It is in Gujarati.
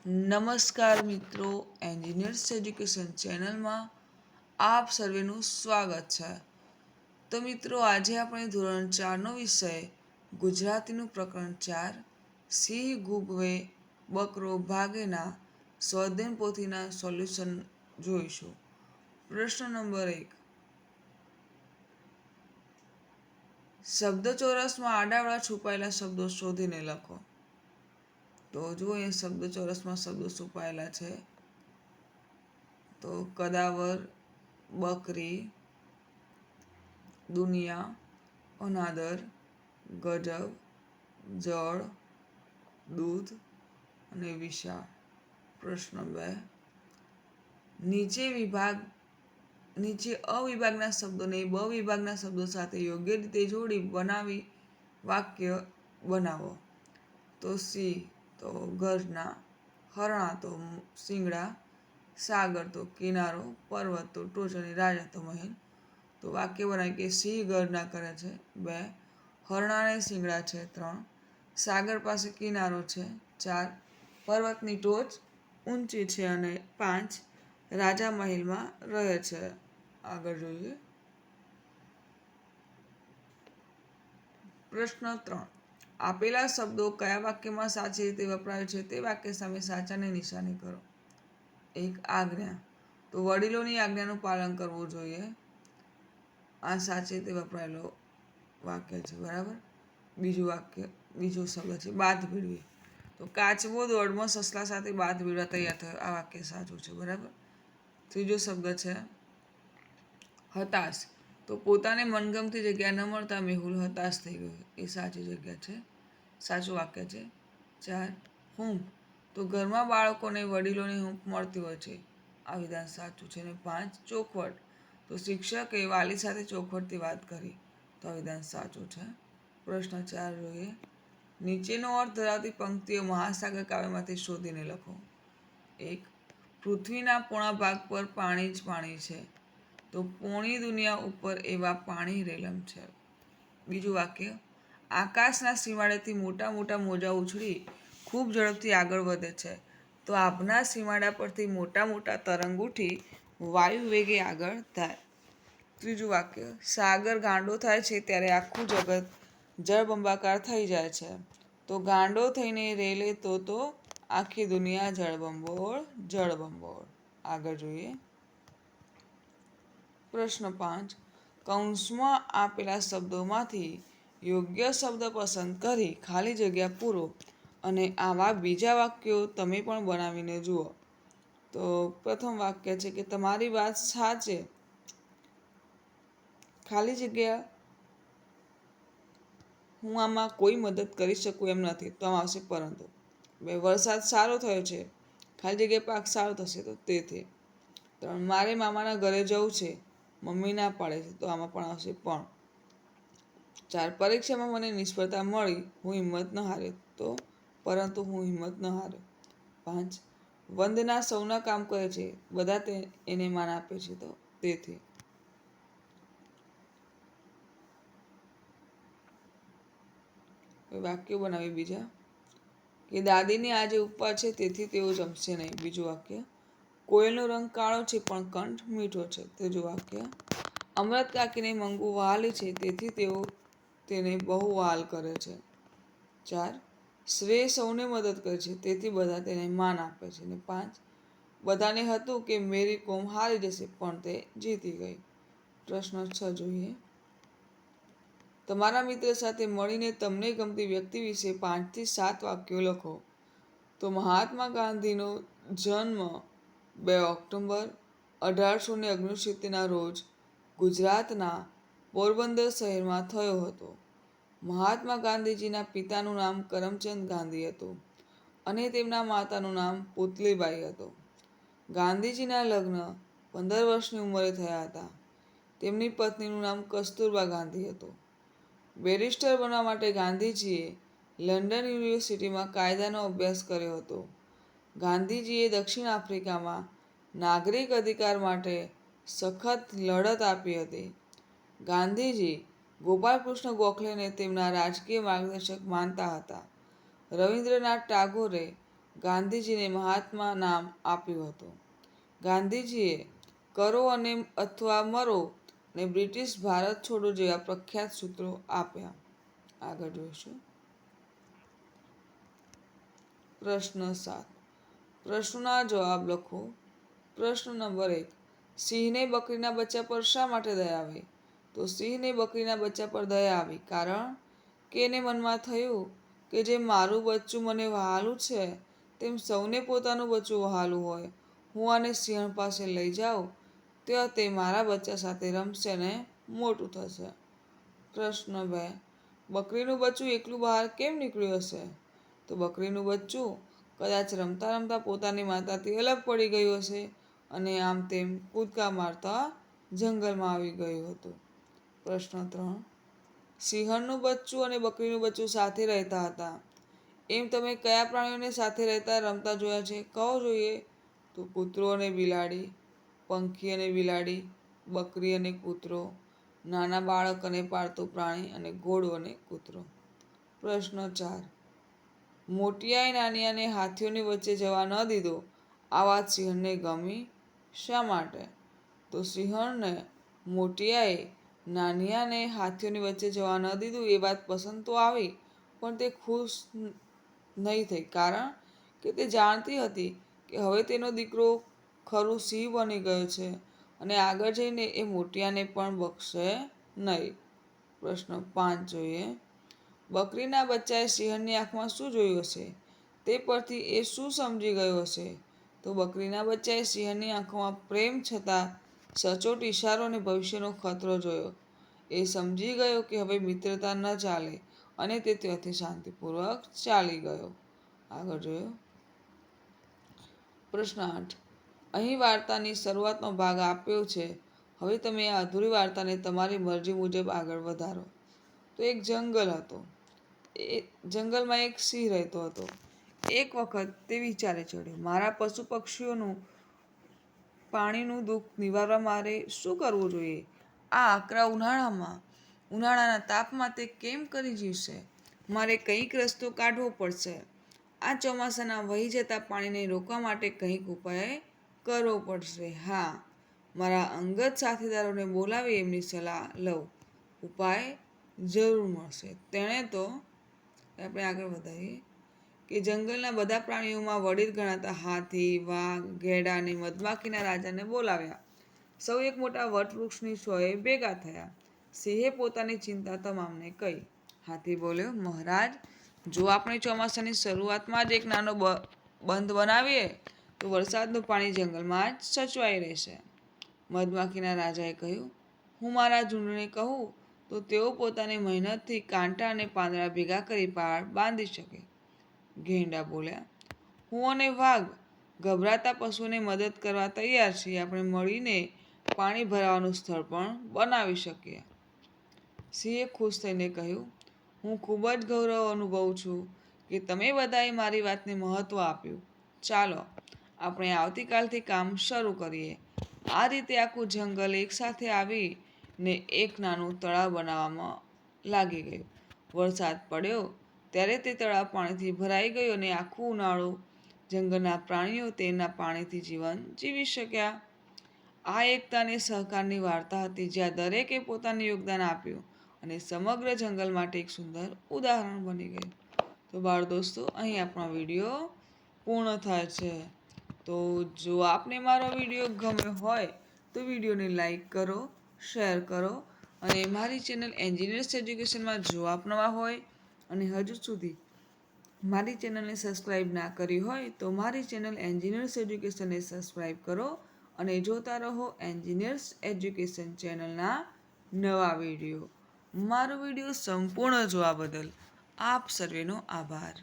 નમસ્કાર મિત્રો, એન્જિનિયર્સ એજ્યુકેશન ચેનલમાં આપ સર્વેનું સ્વાગત છે. તો મિત્રો, આજે આપણે ધોરણ 4નો વિષય ગુજરાતીનું પ્રકરણ 4 સિંહ ગુગવે બકરો ભાગેના સ્વાધ્યાય પોથીના સોલ્યુશન જોઈશું. પ્રશ્ન નંબર 1. શબ્દચોરસમાં આડાઅવળા છુપાયેલા શબ્દો શોધીને લખો. તો જુઓ, એ શબ્દચોરસમાં શબ્દો છુપાયેલા છે. તો કદાવર, બકરી, દુનિયા, અનાદર, ગજબ, જળ, દૂધ અને વિશાળ. પ્રશ્ન 2. નીચે અ વિભાગના શબ્દોને બ વિભાગના શબ્દો સાથે યોગ્ય રીતે જોડી બનાવી વાક્ય બનાવો. તો સિંહ તો ગર્જના, હરણા તો શિંગડા, સાગર તો કિનારો, પર્વત તો ટોચ અને રાજા તો મહેલ. તો વાક્ય બનાવી કે સિંહ ગર્જના કરે છે 2, હરણાને શિંગડા છે 3, સાગર પાસે કિનારો છે 4, પર્વતની ટોચ ઊંચી છે અને 5, રાજા મહેલમાં રહે છે. આગળ જોઈએ. પ્રશ્ન 3. આપેલા શબ્દો કયા વાક્યમાં સાચી રીતે વપરાય છે તે વાક્ય સામે સાચાની નિશાની કરો. 1. આજ્ઞા તો વડીલોની આજ્ઞાનું પાલન કરવું જોઈએ. આ સાચી રીતે વપરાયેલો વાક્ય છે, બરાબર. બીજો શબ્દ છે બાથ ભીડવી. તો કાચબો દોડમાં સસલા સાથે બાથ ભીડવા તૈયાર થયો. આ વાક્ય સાચું છે, બરાબર. ત્રીજો શબ્દ છે હતાશ. તો પોતાને મનગમતી જગ્યા ન મળતા મેહુલ હતાશ થઈ ગયો. એ સાચી જગ્યા છે, સાચું વાક્ય છે. 4. હૂંફ તો ઘરમાં બાળકોને વડીલોની હૂંફ મળતી હોય છે. આ વિધાન સાચું છે. અને 5. ચોખવટ તો શિક્ષકે વાલી સાથે ચોખવટથી વાત કરી. તો આ વિધાન સાચું છે. પ્રશ્ન 4 જોઈએ. નીચેનો અર્થ ધરાવતી પંક્તિઓ મહાસાગર કાવ્યમાંથી શોધીને લખો. 1. પૃથ્વીના પોણા ભાગ પર પાણી જ પાણી છે, તો પોણી દુનિયા ઉપર એવા પાણી રેલમ છે. બીજું વાક્ય, આકાશના સીમાડેથી મોટા મોટા મોજા ઉછળી ખૂબ ઝડપથી આગળ વધે છે, તો આભના સીમાડા પરથી મોટા મોટા તરંગ ઉઠી વાયુ વેગે આગળ થાય. ત્રીજું વાક્ય, સાગર ગાંડો થાય છે ત્યારે આખું જગત જળબંબાકાર થઈ જાય છે, તો ગાંડો થઈને રેલે તો આખી દુનિયા જળબંબોળ જળબંબોળ. આગળ જોઈએ. પ્રશ્ન 5. કૌંસમાં આપેલા શબ્દોમાંથી યોગ્ય શબ્દ પસંદ કરી ખાલી જગ્યા પૂરો અને આવા બીજા વાક્યો તમે પણ બનાવીને જુઓ. તો પ્રથમ વાક્ય છે કે તમારી વાત સાચે, ખાલી જગ્યા, હું આમાં કોઈ મદદ કરી શકું એમ નથી, તો આમાં આવશે પરંતુ. 2. વરસાદ સારો થયો છે, ખાલી જગ્યા પાક સારો થશે, તો તેથી. 3. મારે મામાના ઘરે જવું છે, મમ્મી ના પાડે છે, તો આમાં પણ આવશે પણ. 4. પરીક્ષામાં મને નિષ્ફળતા મળી, હું હિંમત ન હાર્યો, તો પરંતુ હું હિંમત ન હાર્યો. 5. વંદના સૌના કામ કરે છે, બધા એને માન આપે છે, તો તેથી. વાક્યો બનાવી બીજા કે દાદીને આજે ઉપવાસ છે તેથી તેઓ જમશે નહીં. બીજું વાક્ય, કોયલનો રંગ કાળો છે પણ કંઠ મીઠો છે. ત્રીજું વાક્ય, અમરત કાકીને મંગુ વહાલી છે તેથી તેઓ તેને બહુ વહાલ કરે છે. 4. શ્રેય સૌને મદદ કરે છે તેથી બધા તેને માન આપે છે. અને 5. બધાને હતું કે મેરી કોમ હારી જશે પણ તે જીતી ગઈ. પ્રશ્ન 6 જોઈએ. તમારા મિત્ર સાથે મળીને તમને ગમતી વ્યક્તિ વિશે 5 થી 7 વાક્યો લખો. તો મહાત્મા ગાંધીનો જન્મ 2 ઓક્ટોબર 1869ના રોજ ગુજરાતના પોરબંદર શહેરમાં થયો હતો. મહાત્મા ગાંધીજીના પિતાનું નામ કરમચંદ ગાંધી હતું અને તેમના માતાનું નામ પુતલીબાઈ હતું. ગાંધીજીના લગ્ન 15 વર્ષની ઉંમરે થયા હતા. તેમની પત્નીનું નામ કસ્તુરબા ગાંધી હતું. બેરિસ્ટર બનવા માટે ગાંધીજીએ લંડન યુનિવર્સિટીમાં કાયદાનો અભ્યાસ કર્યો હતો. ગાંધીજીએ દક્ષિણ આફ્રિકામાં નાગરિક અધિકાર માટે સખત લડત આપી હતી. ગાંધીજી ગોપાલકૃષ્ણ ગોખલેને તેમના રાજકીય માર્ગદર્શક માનતા હતા. રવિન્દ્રનાથ ટાગોરે ગાંધીજીને મહાત્મા નામ આપ્યું હતું. ગાંધીજીએ કરો અને અથવા મરો ને બ્રિટિશ ભારત છોડો જેવા પ્રખ્યાત સૂત્રો આપ્યા. આગળ જોઈશું. પ્રશ્ન 7. પ્રશ્નોના જવાબ લખો. પ્રશ્ન નંબર 1. સિંહને બકરીના બચ્ચા પર શા માટે દયા આવી? તો સિંહને બકરીના બચ્ચા પર દયા આવી કારણ કે એને મનમાં થયું કે જેમ મારું બચ્ચું મને વહાલું છે તેમ સૌને પોતાનું બચ્ચું વહાલું હોય. હું આને સિંહ પાસે લઈ જાઉં તો તે મારા બચ્ચા સાથે રમશે ને મોટું થશે. પ્રશ્ન 2. બકરીનું બચ્ચું એકલું બહાર કેમ નીકળ્યું હશે? તો બકરીનું બચ્ચું કદાચ રમતા રમતા પોતાની માતાથી અલગ પડી ગયું હશે અને આમ તેમ કૂદકા મારતા જંગલમાં આવી ગયું હતું. પ્રશ્ન 3. સિંહણનું બચ્ચું અને બકરીનું બચ્ચું સાથે રહેતા હતા. એમ તમે કયા પ્રાણીઓને સાથે રહેતા રમતા જોયા છે? કહો જોઈએ. તો કૂતરો અને બિલાડી, પંખી અને બિલાડી, બકરી અને કૂતરો, નાના બાળક અને પાળતું પ્રાણી અને ઘોડો અને કૂતરો. પ્રશ્ન 4. મોટિયાએ નાનિયાને હાથીઓની વચ્ચે જવા ન દીધો. આ વાત સિંહણને ગમી. શા માટે? તો સિંહણને મોટિયાએ નાનિયાને હાથીઓની વચ્ચે જવા ન દીધું એ વાત પસંદ તો આવી પણ તે ખુશ નહીં થઈ કારણ કે તે જાણતી હતી કે હવે તેનો દીકરો ખરું સિંહ બની ગયો છે અને આગળ જઈને એ મોટિયાને પણ બક્ષશે નહીં. પ્રશ્ન 5 જોઈએ. બકરીના બચ્ચાએ સિંહણની આંખમાં શું જોયું હશે? તે પરથી એ શું સમજી ગયો હશે? તો બકરીના બચ્ચાએ સિંહણની આંખોમાં પ્રેમ છતાં સચોટ ઇશારો અને ભવિષ્યનો ખતરો જોયો. એ સમજી ગયો કે હવે મિત્રતા ન ચાલે અને તે ત્યાંથી શાંતિપૂર્વક ચાલી ગયો. આગળ જોયો. પ્રશ્ન 8. અહીં વાર્તાની શરૂઆતનો ભાગ આપ્યો છે. હવે તમે આ અધૂરી વાર્તાને તમારી મરજી મુજબ આગળ વધારો. તો એક જંગલ હતો. એ જંગલમાં એક સિંહ રહેતો હતો. એક વખત તે વિચારે ચડ્યો, મારા પશુ પક્ષીઓનું પાણીનું દુઃખ નિવારવા મારે શું કરવું જોઈએ? આ આકરા ઉનાળાના તાપમાં તે કેમ કરી જીવશે? મારે કંઈક રસ્તો કાઢવો પડશે. આ ચોમાસાના વહી જતા પાણીને રોકવા માટે કંઈક ઉપાય કરવો પડશે. હા, મારા અંગત સાથીદારોને બોલાવી એમની સલાહ લઉં. ઉપાય જરૂર મળશે. તેણે તો આપણે આગળ વધારીએ કે જંગલના બધા પ્રાણીઓમાં વડીલ ગણાતા હાથી, વાઘ, ઘેડા અને મધમાખીના રાજાને બોલાવ્યા. સૌ એક મોટા વટવૃક્ષની છોએ ભેગા થયા. સિંહે પોતાની ચિંતા તમામને કહી. હાથી બોલ્યો, મહારાજ, જો આપણે ચોમાસાની શરૂઆતમાં જ એક નાનો બંધ બનાવીએ તો વરસાદનું પાણી જંગલમાં જ સચવાઈ રહેશે. મધમાખીના રાજાએ કહ્યું, હું મારા ઝૂંડને કહું તો તેઓ પોતાની મહેનતથી કાંટા અને પાંદડા ભેગા કરી પાળ બાંધી શકે. ગેંડા બોલ્યા, હું અને વાઘ ગભરાતા પશુઓને મદદ કરવા તૈયાર છીએ. આપણે મળીને પાણી ભરાવાનું સ્થળ પણ બનાવી શકીએ. સિંહે ખુશ થઈને કહ્યું, હું ખૂબ જ ગૌરવ અનુભવું છું કે તમે બધાએ મારી વાતને મહત્ત્વ આપ્યું. ચાલો આપણે આવતીકાલથી કામ શરૂ કરીએ. આ રીતે આખું જંગલ એકસાથે આવીને એક નાનું તળાવ બનાવવામાં લાગી ગયું. વરસાદ પડ્યો ત્યારે તે તળાવ પાણીથી ભરાઈ ગયું અને આખો ઉનાળો જંગલના પ્રાણીઓ તેના પાણીથી જીવન જીવી શક્યા. આ એકતા અને સહકારની વાર્તા હતી જ્યાં દરેકે પોતાનું યોગદાન આપ્યું અને સમગ્ર જંગલ માટે એક સુંદર ઉદાહરણ બની ગયું. તો બાળ દોસ્તો, અહીં આપણો વિડીયો પૂર્ણ થાય છે. તો જો આપને મારો વિડીયો ગમ્યો હોય તો વિડીયોને લાઈક કરો, શેર કરો અને મારી ચેનલ એન્જિનિયર્સ એજ્યુકેશનમાં જો આપ નવા હોય અને હજુ સુધી મારી ચેનલને સબસ્ક્રાઈબ ના કરી હોય તો મારી ચેનલ એન્જિનિયર્સ એજ્યુકેશનને સબસ્ક્રાઈબ કરો અને જોતા રહો એન્જિનિયર્સ એજ્યુકેશન ચેનલના નવા વિડીયો. મારો વિડીયો સંપૂર્ણ જોવા બદલ આપ સર્વેનો આભાર.